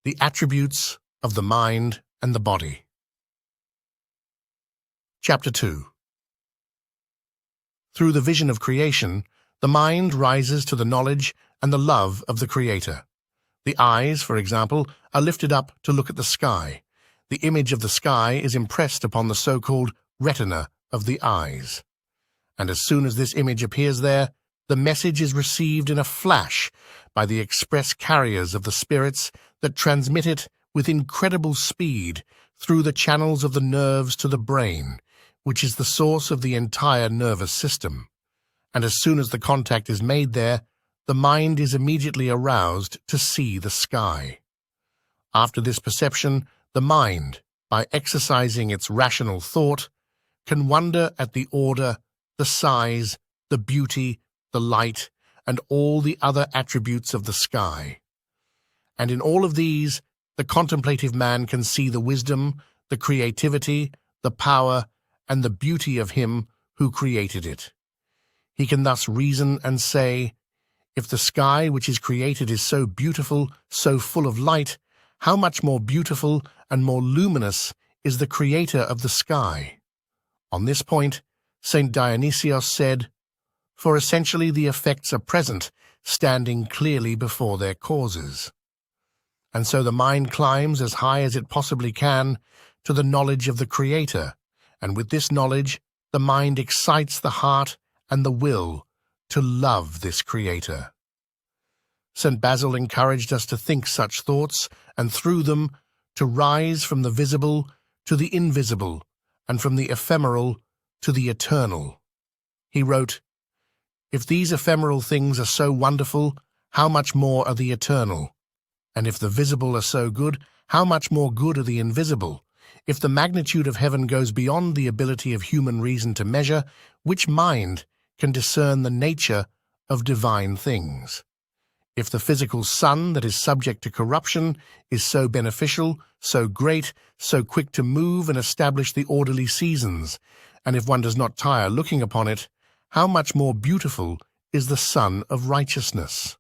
The attributes of the mind and the body. Chapter 2. Through the vision of creation, the mind rises to the knowledge and the love of the Creator. The eyes, for example, are lifted up to look at the sky. The image of the sky is impressed upon the so-called retina of the eyes. And as soon as this image appears there, the message is received in a flash by the express carriers of the spirits that transmit it with incredible speed through the channels of the nerves to the brain, which is the source of the entire nervous system. And as soon as the contact is made there, the mind is immediately aroused to see the sky. After this perception, the mind, by exercising its rational thought, can wonder at the order, the size, the beauty, the light, and all the other attributes of the sky. And in all of these, the contemplative man can see the wisdom, the creativity, the power, and the beauty of him who created it. He can thus reason and say, if the sky which is created is so beautiful, so full of light, how much more beautiful and more luminous is the Creator of the sky? On this point, St. Dionysius said, for essentially the effects are present, standing clearly before their causes. And so the mind climbs as high as it possibly can to the knowledge of the Creator, and with this knowledge, the mind excites the heart and the will to love this Creator. St. Basil encouraged us to think such thoughts, and through them to rise from the visible to the invisible, and from the ephemeral to the eternal. He wrote, if these ephemeral things are so wonderful, how much more are the eternal? And if the visible are so good, how much more good are the invisible? If the magnitude of heaven goes beyond the ability of human reason to measure, which mind can discern the nature of divine things? If the physical sun that is subject to corruption is so beneficial, so great, so quick to move and establish the orderly seasons, and if one does not tire looking upon it, how much more beautiful is the sun of righteousness?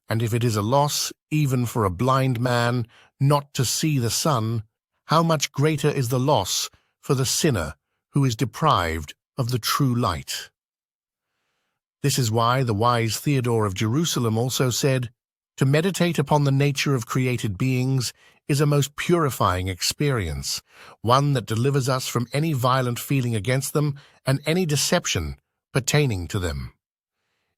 And if it is a loss, even for a blind man, not to see the sun, how much greater is the loss for the sinner who is deprived of the true light? This is why the wise Theodore of Jerusalem also said, to meditate upon the nature of created beings is a most purifying experience, one that delivers us from any violent feeling against them and any deception pertaining to them.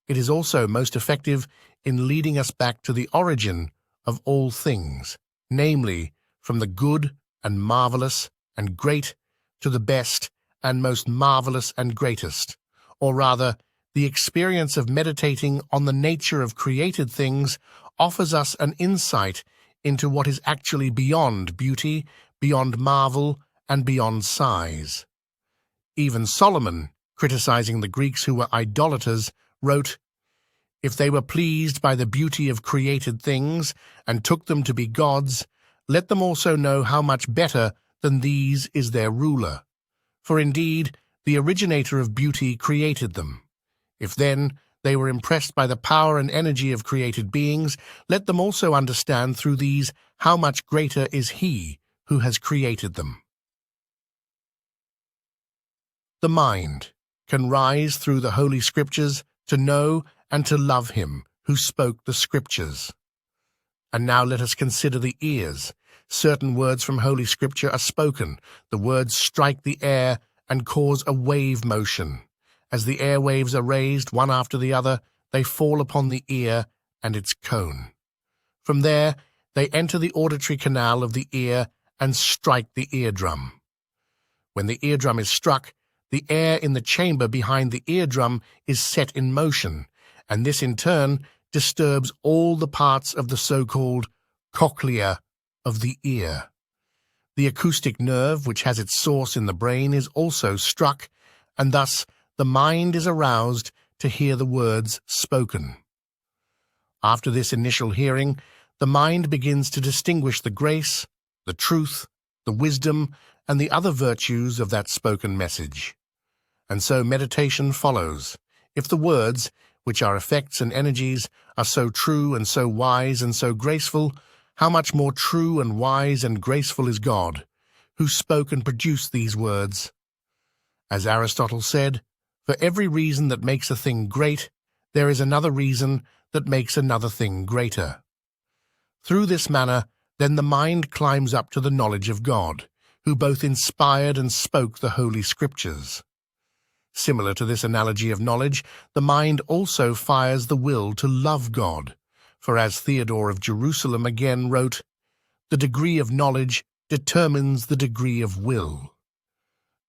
It is also most effective in leading us back to the origin of all things, namely, from the good and marvelous and great to the best and most marvelous and greatest, or rather, the experience of meditating on the nature of created things offers us an insight into what is actually beyond beauty, beyond marvel, and beyond size. Even Solomon, criticizing the Greeks who were idolaters, wrote, if they were pleased by the beauty of created things and took them to be gods, let them also know how much better than these is their ruler. For indeed, the originator of beauty created them. If then they were impressed by the power and energy of created beings, let them also understand through these how much greater is He who has created them. The mind can rise through the Holy Scriptures to know and to love Him who spoke the Scriptures. And now let us consider the ears. Certain words from Holy Scripture are spoken. The words strike the air and cause a wave motion. As the air waves are raised one after the other, they fall upon the ear and its cone. From there, they enter the auditory canal of the ear and strike the eardrum. When the eardrum is struck, the air in the chamber behind the eardrum is set in motion, and this in turn disturbs all the parts of the so-called cochlea of the ear. The acoustic nerve, which has its source in the brain, is also struck, and thus the mind is aroused to hear the words spoken. After this initial hearing, the mind begins to distinguish the grace, the truth, the wisdom, and the other virtues of that spoken message. And so meditation follows. If the words, which are effects and energies, are so true and so wise and so graceful, how much more true and wise and graceful is God, who spoke and produced these words. As Aristotle said, for every reason that makes a thing great, there is another reason that makes another thing greater. Through this manner, then the mind climbs up to the knowledge of God, who both inspired and spoke the Holy Scriptures. Similar to this analogy of knowledge, the mind also fires the will to love God, for as Theodore of Jerusalem again wrote, "The degree of knowledge determines the degree of will."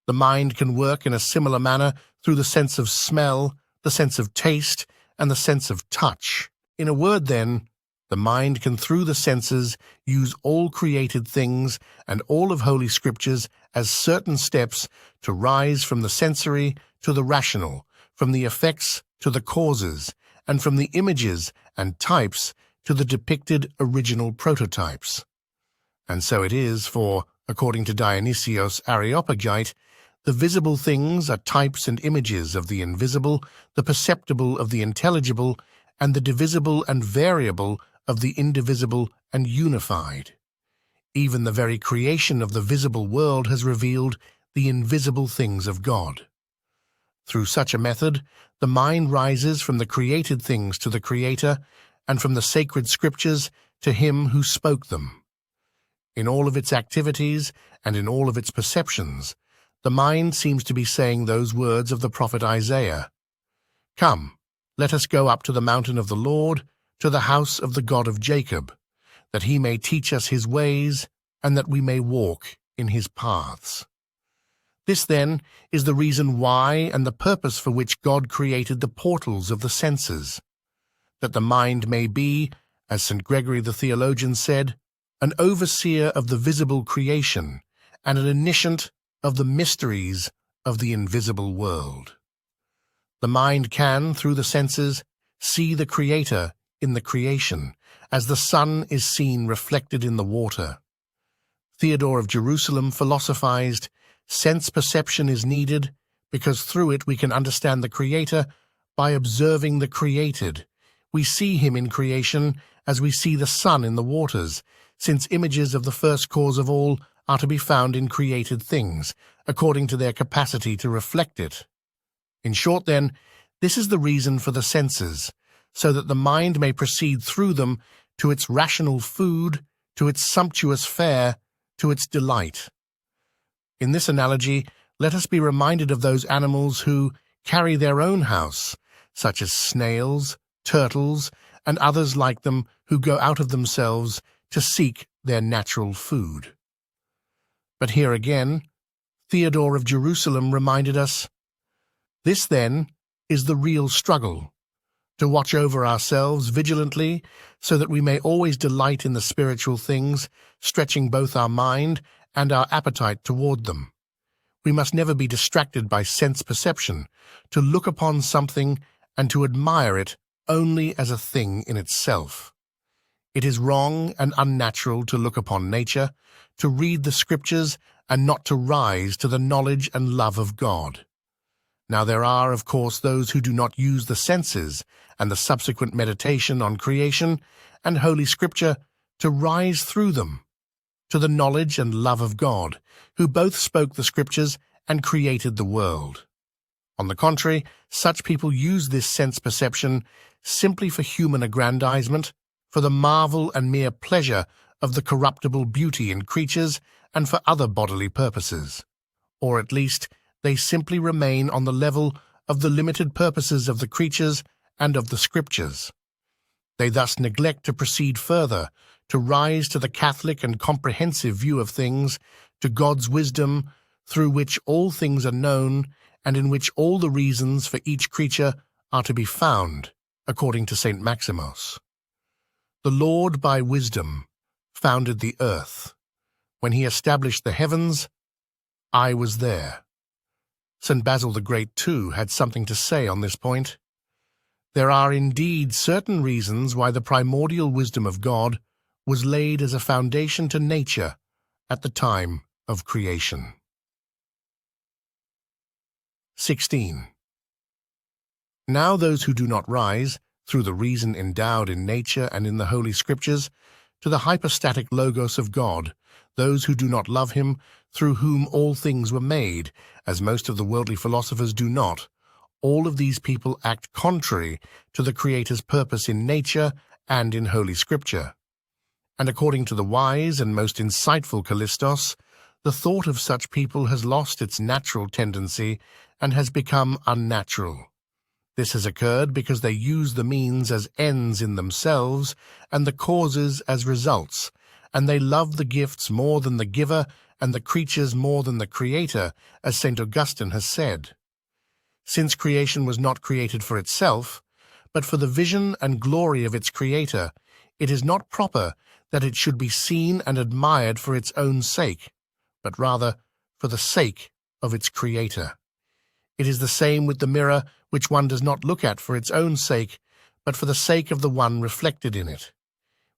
The mind can work in a similar manner through the sense of smell, the sense of taste, and the sense of touch. In a word, then, the mind can through the senses use all created things and all of Holy Scriptures as certain steps to rise from the sensory to the rational, from the effects to the causes, and from the images and types to the depicted original prototypes. And so it is, for, according to Dionysius Areopagite, the visible things are types and images of the invisible, the perceptible of the intelligible, and the divisible and variable of the indivisible and unified. Even the very creation of the visible world has revealed the invisible things of God. Through such a method, the mind rises from the created things to the Creator, and from the sacred Scriptures to Him who spoke them. In all of its activities and in all of its perceptions, the mind seems to be saying those words of the prophet Isaiah, "Come, let us go up to the mountain of the Lord, to the house of the God of Jacob, that He may teach us His ways, and that we may walk in His paths." This, then, is the reason why and the purpose for which God created the portals of the senses, that the mind may be, as St. Gregory the theologian said, an overseer of the visible creation and an initiant of the mysteries of the invisible world. The mind can, through the senses, see the Creator in the creation, as the sun is seen reflected in the water. Theodore of Jerusalem philosophized, sense perception is needed because through it we can understand the Creator by observing the created. We see Him in creation as we see the sun in the waters, since images of the first cause of all are to be found in created things, according to their capacity to reflect it. In short, then, this is the reason for the senses, so that the mind may proceed through them to its rational food, to its sumptuous fare, to its delight. In this analogy, let us be reminded of those animals who carry their own house, such as snails, turtles, and others like them who go out of themselves to seek their natural food. But here again, Theodore of Jerusalem reminded us, this then is the real struggle, to watch over ourselves vigilantly so that we may always delight in the spiritual things, stretching both our mind and our appetite toward them. We must never be distracted by sense perception, to look upon something and to admire it only as a thing in itself. It is wrong and unnatural to look upon nature, to read the Scriptures, and not to rise to the knowledge and love of God. Now there are, of course, those who do not use the senses and the subsequent meditation on creation and Holy Scripture to rise through them to the knowledge and love of God, who both spoke the Scriptures and created the world. On the contrary, such people use this sense perception simply for human aggrandizement, for the marvel and mere pleasure of the corruptible beauty in creatures, and for other bodily purposes. Or at least, they simply remain on the level of the limited purposes of the creatures and of the Scriptures. They thus neglect to proceed further, to rise to the Catholic and comprehensive view of things, to God's wisdom, through which all things are known, and in which all the reasons for each creature are to be found, according to St. Maximus. The Lord by wisdom founded the earth. When He established the heavens, I was there. St. Basil the Great, too, had something to say on this point. There are indeed certain reasons why the primordial wisdom of God was laid as a foundation to nature at the time of creation. 16. Now those who do not rise, through the reason endowed in nature and in the Holy Scriptures, to the hypostatic logos of God, those who do not love him, through whom all things were made, as most of the worldly philosophers do not. All of these people act contrary to the Creator's purpose in nature and in Holy Scripture. And according to the wise and most insightful Callistos, the thought of such people has lost its natural tendency and has become unnatural. This has occurred because they use the means as ends in themselves and the causes as results, and they love the gifts more than the giver and the creatures more than the Creator, as St. Augustine has said. Since creation was not created for itself, but for the vision and glory of its Creator, it is not proper that it should be seen and admired for its own sake, but rather for the sake of its Creator. It is the same with the mirror, which one does not look at for its own sake, but for the sake of the one reflected in it.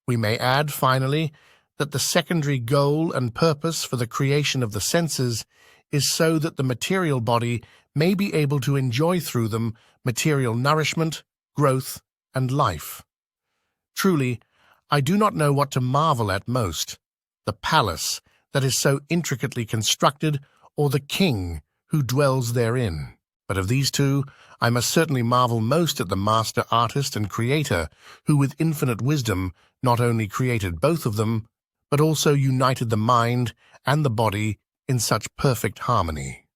We may add, finally, that the secondary goal and purpose for the creation of the senses is so that the material body may be able to enjoy through them material nourishment, growth, and life. Truly, I do not know what to marvel at most, the palace that is so intricately constructed, or the king who dwells therein. But of these two, I must certainly marvel most at the master artist and creator, who with infinite wisdom not only created both of them, but also united the mind and the body in such perfect harmony.